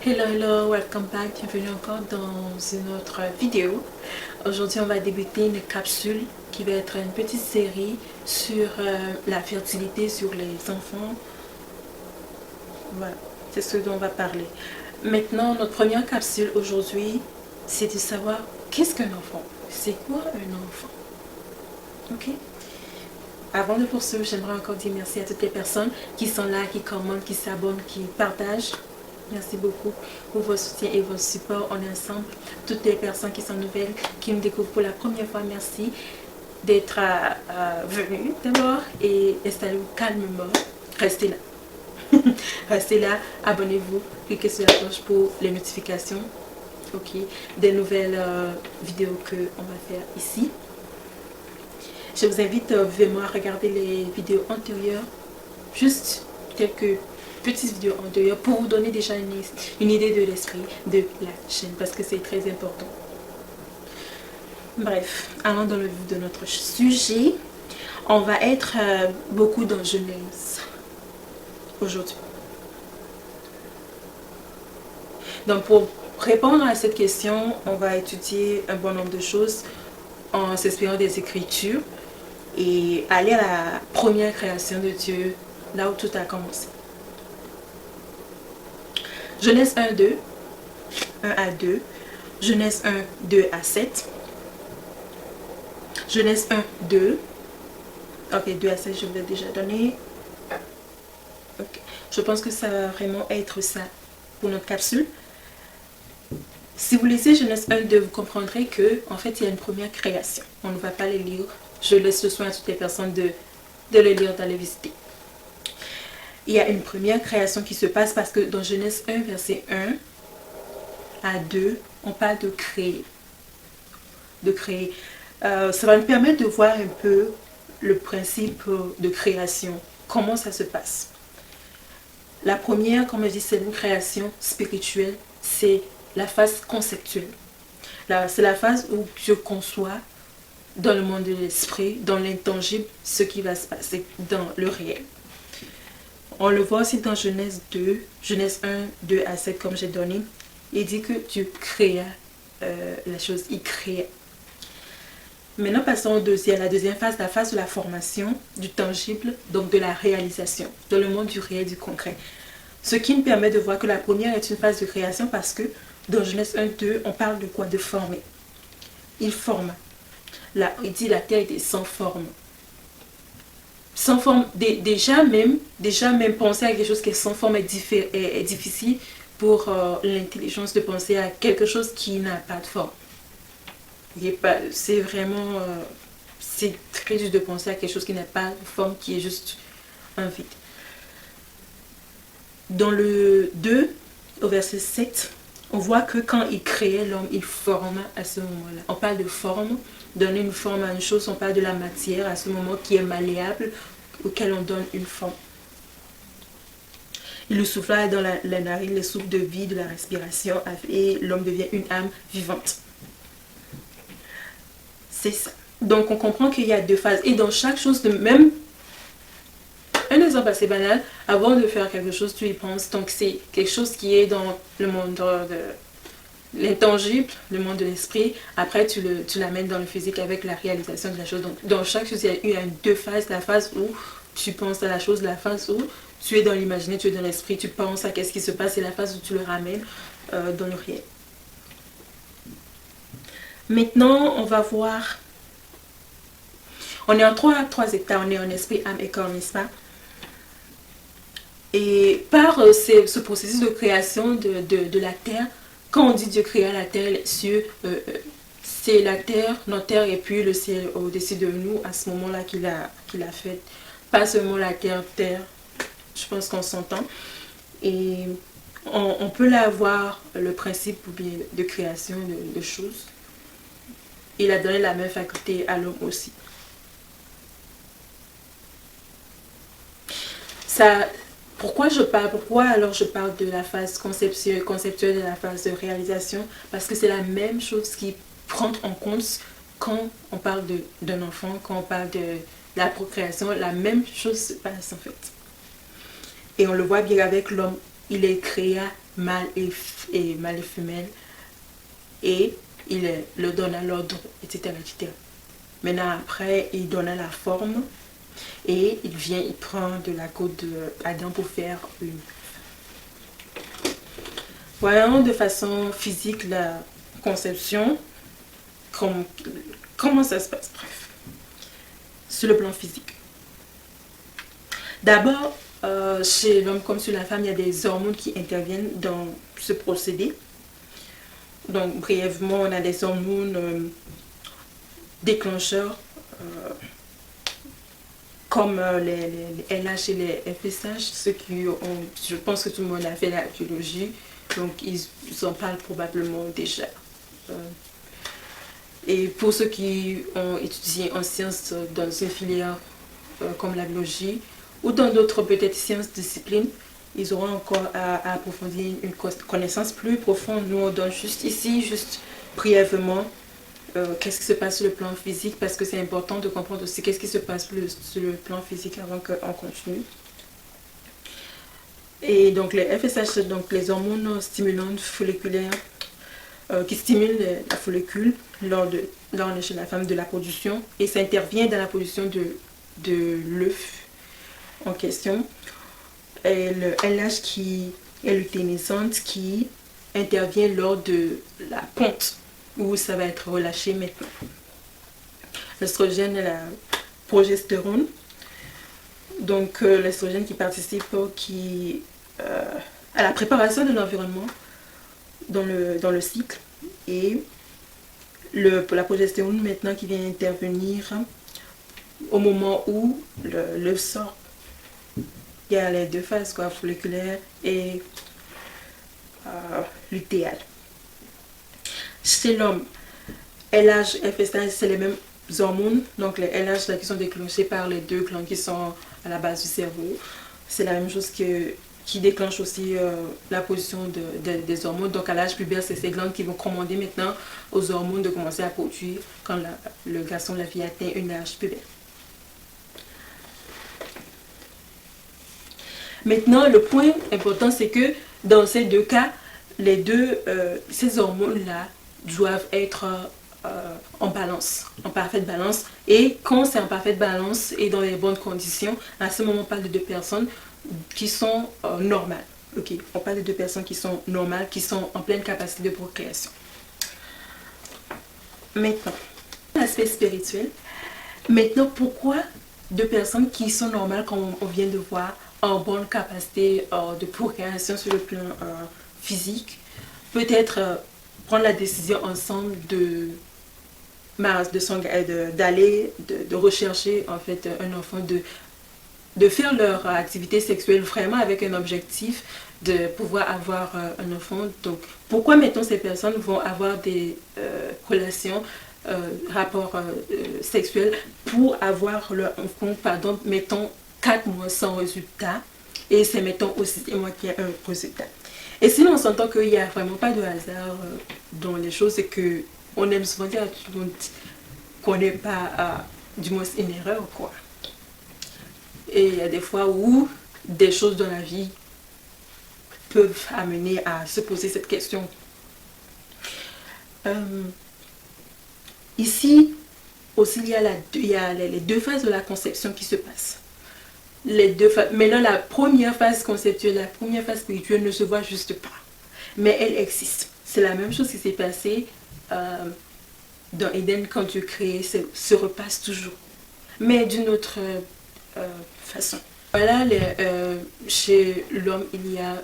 Hello, welcome back, bienvenue encore dans une autre vidéo. Aujourd'hui on va débuter une capsule qui va être une petite série sur la fertilité, sur les enfants. Voilà, c'est ce dont on va parler. Maintenant, notre première capsule aujourd'hui, c'est de savoir qu'est-ce qu'un enfant. C'est quoi un enfant? Ok? Avant de poursuivre, j'aimerais encore dire merci à toutes les personnes qui sont là, qui commentent, qui s'abonnent, qui partagent. Merci beaucoup pour votre soutien et votre support. On est ensemble. Toutes les personnes qui sont nouvelles, qui me découvrent pour la première fois, merci d'être venus d'abord et installez-vous calmement. Restez là. Restez là, abonnez-vous, cliquez sur la cloche pour les notifications. Ok, des nouvelles vidéos qu'on va faire ici. Je vous invite vivement à regarder les vidéos antérieures, juste quelques petites vidéos antérieures pour vous donner déjà une idée de l'esprit de la chaîne parce que c'est très important. Bref, allons dans le vif de notre sujet. On va être beaucoup dans Genèse aujourd'hui. Donc pour répondre à cette question, on va étudier un bon nombre de choses en s'inspirant des Écritures et aller à la première création de Dieu, là où tout a commencé. Genèse 1, 2, 1 à 2, Genèse 1, 2 à 7, Genèse 1, 2, ok, 2 à 7, je vous l'ai déjà donné. Okay. Je pense que ça va vraiment être ça pour notre capsule. Si vous lisez Genèse 1, 2, vous comprendrez que en fait, il y a une première création. On ne va pas les lire. Je laisse le soin à toutes les personnes de le lire, d'aller visiter. Il y a une première création qui se passe parce que dans Genèse 1, verset 1 à 2, on parle de créer. Ça va nous permettre de voir un peu le principe de création. Comment ça se passe. La première, comme je dis, c'est une création spirituelle. C'est la phase conceptuelle. C'est la phase où Dieu conçoit dans le monde de l'esprit, dans l'intangible, ce qui va se passer dans le réel. On le voit aussi dans Genèse 2, Genèse 1, 2 à 7, comme j'ai donné. Il dit que Dieu créa la chose, il créa. Maintenant, passons à la deuxième phase, la phase de la formation, du tangible, donc de la réalisation, dans le monde du réel, du concret. Ce qui nous permet de voir que la première est une phase de création parce que dans Genèse 1, 2, on parle de quoi? De former. Il forme. Là, il dit la terre était sans forme. Sans forme, déjà même penser à quelque chose qui est sans forme est difficile pour l'intelligence de penser à quelque chose qui n'a pas de forme. C'est vraiment, c'est très dur de penser à quelque chose qui n'a pas de forme, qui est juste un vide. Dans le 2, au verset 7, on voit que quand il créait l'homme, il forma à ce moment-là. On parle de forme, donner une forme à une chose, on parle de la matière à ce moment qui est malléable, auquel on donne une forme. Il le souffla dans la narine, le souffle de vie, de la respiration, et l'homme devient une âme vivante. C'est ça. Donc on comprend qu'il y a deux phases. Et dans chaque chose, même un exemple assez banal, avant de faire quelque chose, tu y penses. Donc c'est quelque chose qui est dans le monde de l'intangible, le monde de l'esprit. Après, tu l'amènes dans le physique avec la réalisation de la chose. Donc dans chaque chose, il y a deux phases. La phase où tu penses à la chose, la phase où tu es dans l'imaginaire, tu es dans l'esprit, tu penses à qu'est-ce qui se passe, et la phase où tu le ramènes dans le réel. Maintenant, on va voir. On est en trois états. On est en esprit, âme et corps, n'est-ce pas? Et par ce processus de création de la terre, quand on dit Dieu créa la terre, les cieux, c'est la terre, notre terre, et puis le ciel au-dessus de nous, à ce moment-là qu'il a fait. Pas seulement la terre, je pense qu'on s'entend. Et on peut là avoir le principe de création de choses. Il a donné la même faculté à l'homme aussi. Pourquoi alors je parle de la phase conceptuelle et de la phase de réalisation? Parce que c'est la même chose qui prend en compte quand on parle d'un enfant, quand on parle de la procréation, la même chose se passe en fait. Et on le voit bien avec l'homme, il est créé mâle et mâle et femelle, et il leur donna l'ordre, etc., etc. Maintenant, après, il donna la forme, et il prend de la côte d'Adam pour faire une. Voyons de façon physique la conception, comment ça se passe, bref, sur le plan physique. D'abord, chez l'homme comme sur la femme, il y a des hormones qui interviennent dans ce procédé. Donc, brièvement, on a des hormones déclencheurs comme les LH et les FSH, ceux qui ont, je pense que tout le monde a fait la biologie, donc ils en parlent probablement déjà. Et pour ceux qui ont étudié en sciences dans une filière comme la biologie, ou dans d'autres peut-être sciences disciplines, ils auront encore à approfondir une connaissance plus profonde. Nous on donne juste ici, juste brièvement, qu'est-ce qui se passe sur le plan physique, parce que c'est important de comprendre aussi qu'est-ce qui se passe sur le plan physique avant qu'on continue. Et donc les FSH, donc les hormones stimulantes folliculaires, qui stimulent la follicule lors chez la femme de la production, et ça intervient dans la production de l'œuf en question, et le LH qui est lutéinisante qui intervient lors de la ponte où ça va être relâché maintenant. L'estrogène et la progestérone, donc l'estrogène qui participe à la préparation de l'environnement dans le cycle, et la progestérone maintenant qui vient intervenir au moment où l'œuf sort. Il y a les deux phases, quoi, folliculaire et lutéale. Chez l'homme, LH, FSH, c'est les mêmes hormones. Donc les LH là, qui sont déclenchés par les deux glandes qui sont à la base du cerveau. C'est la même chose qui déclenche aussi la position des hormones. Donc à l'âge pubertaire, c'est ces glandes qui vont commander maintenant aux hormones de commencer à produire quand le garçon, la fille atteint une âge pubertaire. Maintenant, le point important, c'est que dans ces deux cas, ces hormones-là doivent être en balance, en parfaite balance. Et quand c'est en parfaite balance et dans les bonnes conditions, à ce moment, on parle de deux personnes qui sont normales. Ok, on parle de deux personnes qui sont normales, qui sont en pleine capacité de procréation. Maintenant, l'aspect spirituel. Maintenant, pourquoi deux personnes qui sont normales, comme on vient de voir, en bonne capacité de procréation sur le plan physique, peut-être prendre la décision ensemble d'aller rechercher en fait un enfant, de faire leur activité sexuelle vraiment avec un objectif de pouvoir avoir un enfant. Donc pourquoi mettons ces personnes vont avoir des relations, rapports sexuels pour avoir leur enfant, pardon, mettons 4 mois sans résultat, et c'est mettons aussi 6 mois qu'il y a un résultat. Et sinon on s'entend qu'il n'y a vraiment pas de hasard dans les choses, c'est que on aime souvent dire à tout le monde qu'on n'est pas du moins une erreur, quoi. Et il y a des fois où des choses dans la vie peuvent amener à se poser cette question. Ici aussi il y a les deux phases de la conception qui se passent. Les deux phases. Mais là, la première phase conceptuelle, la première phase spirituelle ne se voit juste pas. Mais elle existe. C'est la même chose qui s'est passée dans Éden quand Dieu créait, se repasse toujours. Mais d'une autre façon. Voilà, chez l'homme, il y a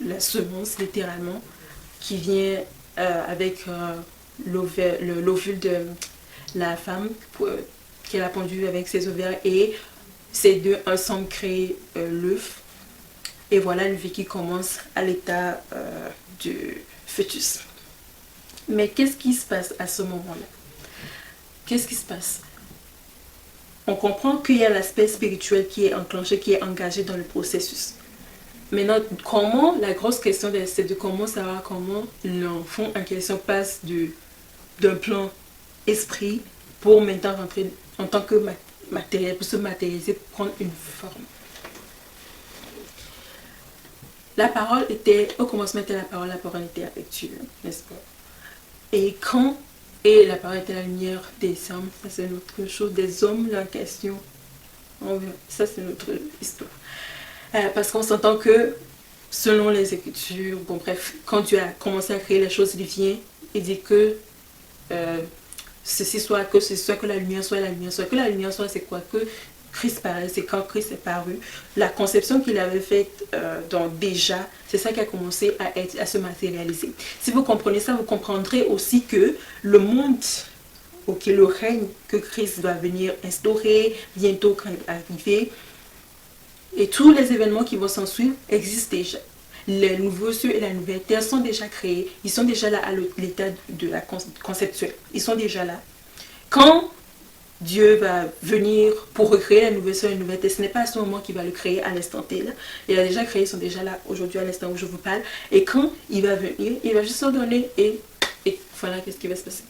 la semence, littéralement, qui vient avec l'ovule de la femme qu'elle a pondu avec ses ovaires, et ces deux ensemble créent l'œuf. Et voilà une vie qui commence à l'état du fœtus. Mais qu'est-ce qui se passe à ce moment-là? Qu'est-ce qui se passe? On comprend qu'il y a l'aspect spirituel qui est enclenché, qui est engagé dans le processus. Maintenant, la grosse question, c'est de comment savoir comment l'enfant en question passe d'un plan esprit pour maintenant rentrer en tant que matériel, pour se matérialiser, pour prendre une forme. la parole était, au commencement était la parole était avec Dieu, n'est-ce pas? Et quand, et la parole était la lumière des hommes, ça c'est notre chose, des hommes, la question, ça c'est notre histoire. Parce qu'on s'entend que, selon les Écritures, bon bref, quand Dieu a commencé à créer les choses, il vient et dit que ceci soit, que la lumière soit, que la lumière soit, c'est quoi? Que Christ paraît, c'est quand Christ est paru. La conception qu'il avait faite donc déjà, c'est ça qui a commencé à se matérialiser. Si vous comprenez ça, vous comprendrez aussi que le monde, ok, le règne que Christ va venir instaurer, bientôt arriver, et tous les événements qui vont s'en suivre existent déjà. Les nouveaux cieux et la nouvelle terre sont déjà créés. Ils sont déjà là à l'état de la conceptuelle. Ils sont déjà là. Quand Dieu va venir pour recréer la nouvelle cieux et la nouvelle terre, ce n'est pas à ce moment qu'il va le créer à l'instant T. Là. Il a déjà créé, ils sont déjà là aujourd'hui à l'instant où je vous parle. Et quand il va venir, il va juste ordonner et voilà qu'est-ce qui va se passer.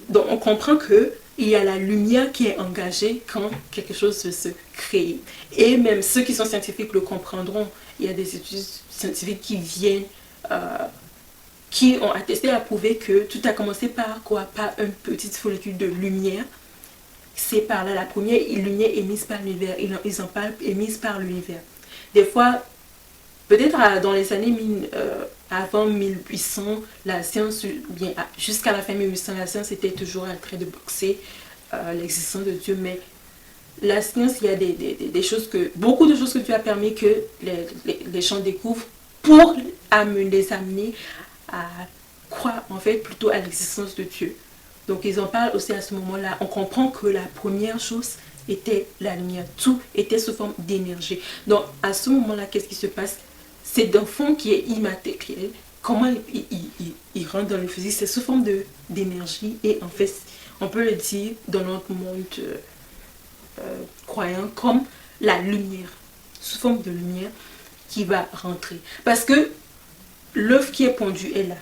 Donc on comprend que il y a la lumière qui est engagée quand quelque chose veut se créer. Et même ceux qui sont scientifiques le comprendront. Il y a des études scientifiques qui viennent, qui ont attesté à prouver que tout a commencé par quoi? Par une petite follicule de lumière. C'est par là la première lumière émise par l'univers. Ils en parlent émise par l'univers. Des fois, peut-être dans les années avant 1800, la science, bien jusqu'à la fin 1800, la science était toujours en train de boxer l'existence de Dieu. Mais la science, il y a des choses beaucoup de choses que Dieu a permis que les gens découvrent pour les amener à croire en fait plutôt à l'existence de Dieu. Donc ils en parlent aussi à ce moment-là. On comprend que la première chose était la lumière. Tout était sous forme d'énergie. Donc à ce moment-là, qu'est-ce qui se passe? C'est d'un fond qui est immatériel. Comment il rentre dans le physique? C'est sous forme d'énergie. Et en fait, on peut le dire dans notre monde croyant comme la lumière. Sous forme de lumière qui va rentrer. Parce que l'œuf qui est pondu est là.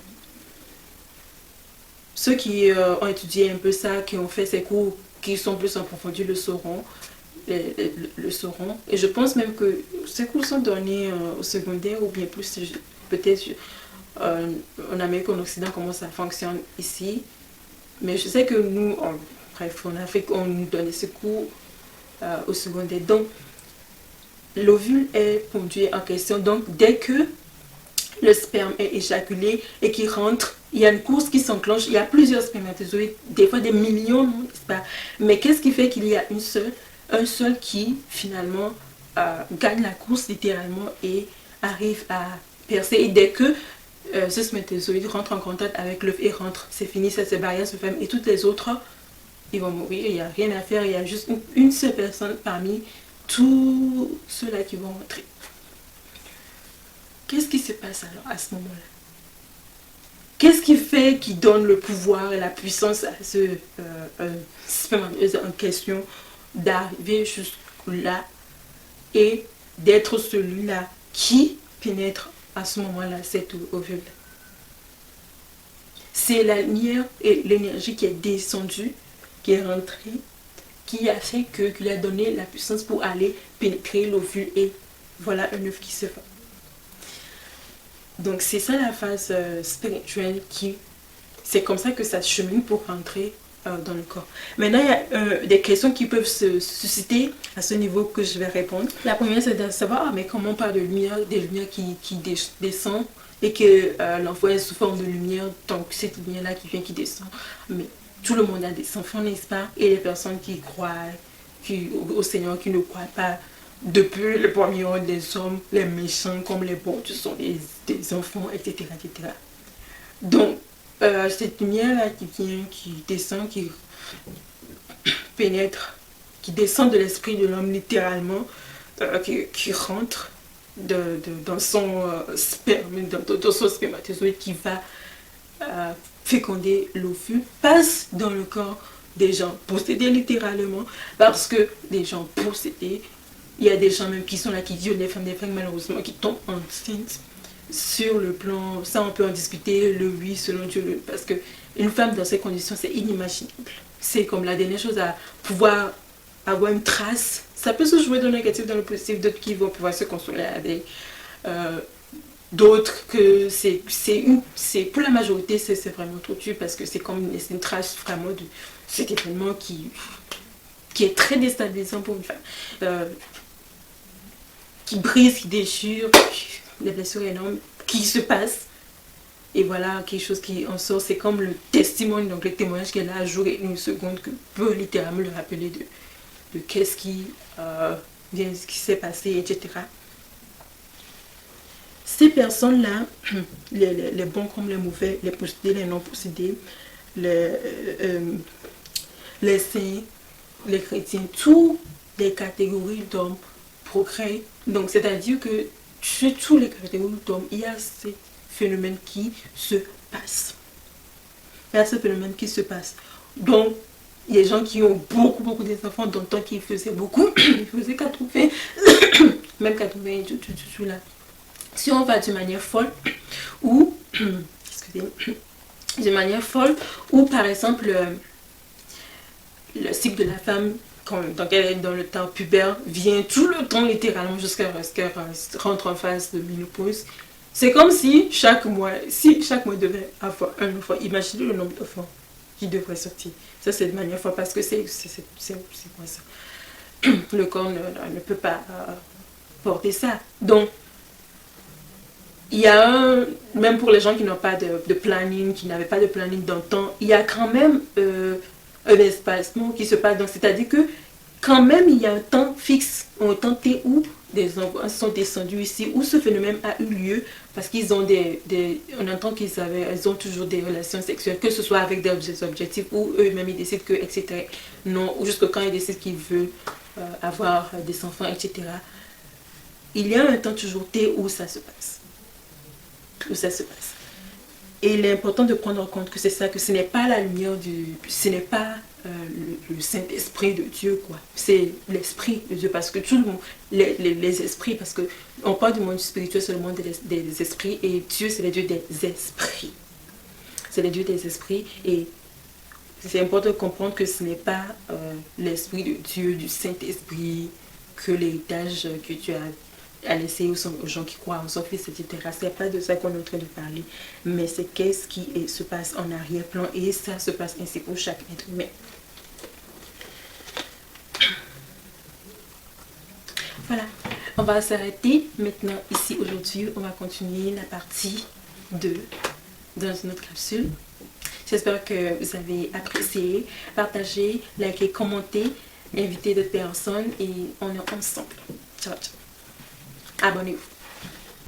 Ceux qui ont étudié un peu ça, qui ont fait ces cours, qui sont plus approfondis le sauront. Le sauront. Et je pense même que ces cours sont donnés au secondaire ou bien plus peut-être en Amérique, en Occident, comment ça fonctionne ici. Mais je sais que nous, bref, en Afrique, on nous donnait ce cours au secondaire. Donc, l'ovule est pondu en question. Donc, dès que le sperme est éjaculé et qu'il rentre, il y a une course qui s'enclenche. Il y a plusieurs spermatozoïdes, des fois des millions, n'est-ce pas? Mais qu'est-ce qui fait qu'il y a un seul qui finalement gagne la course littéralement et arrive à percer? Et dès que ce spermatozoïde rentre en contact avec l'œuf et rentre, c'est fini, ça se barrière se ferme et toutes les autres, ils vont mourir. Il n'y a rien à faire, il y a juste une seule personne parmi tous ceux-là qui vont rentrer. Qu'est-ce qui se passe alors à ce moment-là? Qu'est-ce qui fait, qui donne le pouvoir et la puissance à ce spermatozoïde en question d'arriver jusque-là et d'être celui-là qui pénètre à ce moment-là cet ovule? C'est la lumière et l'énergie qui est descendue, qui est rentrée, qui a fait qu'il a donné la puissance pour aller pénétrer l'ovule et voilà un œuf qui se forme. Donc c'est ça la phase spirituelle c'est comme ça que ça chemine pour rentrer dans le corps. Maintenant, il y a des questions qui peuvent se susciter à ce niveau que je vais répondre. La première, c'est de savoir, mais comment on parle de lumière, des lumières qui descendent et que l'enfant est sous forme de lumière, donc cette lumière-là qui vient, qui descend. Mais tout le monde a des enfants, n'est-ce pas? Et les personnes qui croient au Seigneur, qui ne croient pas, depuis le premier ordre des hommes, les méchants comme les bons, ce sont des enfants, etc., etc. Donc, cette lumière-là qui vient, qui descend, qui pénètre, qui descend de l'esprit de l'homme littéralement, qui rentre dans son sperme, dans son spermatozoïde qui va féconder l'ovule, passe dans le corps des gens possédés littéralement, parce que les gens possédés, il y a des gens même qui sont là, qui violent des femmes malheureusement, qui tombent enceintes. Sur le plan, ça on peut en discuter, le oui selon Dieu, parce que une femme dans ces conditions, c'est inimaginable. C'est comme la dernière chose à pouvoir avoir une trace. Ça peut se jouer dans le négatif, dans le positif, d'autres qui vont pouvoir se consoler avec, d'autres que c'est pour la majorité c'est vraiment trop dur parce que c'est comme une trace vraiment de cet événement qui est très déstabilisant pour une femme, qui brise, qui déchire, des blessures énormes qui se passent. Et voilà, quelque chose qui en sort, c'est comme le testimony, donc le témoignage qu'elle a à jour et une seconde que peut littéralement le rappeler de qu'est-ce qui qui s'est passé, etc. Ces personnes-là, les bons comme les mauvais, les possédés, les non possédés, les saints, les chrétiens, toutes les catégories d'hommes progrès. Donc, c'est-à-dire que chez toutes les catégories d'hommes, il y a ces phénomènes qui se passent. Il y a ce phénomène qui se passe. Donc, il y a des gens qui ont beaucoup d'enfants, dont tant qu'ils faisaient beaucoup, ils faisaient 80, même 80, tout là. Si on va d'une manière folle, ou, excusez-moi, d'une manière folle, ou par exemple, le cycle de la femme, quand elle est dans le temps pubère, vient tout le temps littéralement jusqu'à ce qu'elle rentre en phase de ménopause. C'est comme si chaque mois devait avoir un enfant. Imaginez le nombre d'enfants qui devraient sortir. Ça, c'est de manière folle parce que c'est quoi ça? Le corps ne peut pas porter ça. Donc, il y a même pour les gens qui n'ont pas de planning, qui n'avaient pas de planning dans le temps, il y a quand même un espacement qui se passe. Donc, c'est-à-dire que quand même, il y a un temps fixe, un temps T où des enfants sont descendus ici, où ce phénomène a eu lieu, parce qu'ils ont on entend ils ont toujours des relations sexuelles, que ce soit avec des objectifs, ou eux-mêmes ils décident que, etc. Non, ou jusque quand ils décident qu'ils veulent avoir des enfants, etc. Il y a un temps toujours T où ça se passe. Où ça se passe. Et il est important de prendre en compte que c'est ça, que ce n'est pas la lumière ce n'est pas le Saint-Esprit de Dieu, quoi. C'est l'Esprit de Dieu, parce que tout le monde, les esprits, parce que on parle du monde spirituel, c'est le monde des esprits, et Dieu, c'est le Dieu des esprits. C'est le Dieu des esprits, et c'est important de comprendre que ce n'est pas l'Esprit de Dieu, du Saint-Esprit, que l'héritage que tu as à laisser aux gens qui croient en son fils, etc. C'est pas de ça qu'on est en train de parler, mais c'est qu'est-ce qui se passe en arrière-plan, et ça se passe ainsi pour chaque être humain. Voilà, on va s'arrêter maintenant ici aujourd'hui. On va continuer la partie 2 dans une autre capsule. J'espère que vous avez apprécié. Partagez, likez, commentez, invitez d'autres personnes et on est ensemble. Ciao, ciao. Abonnez-vous.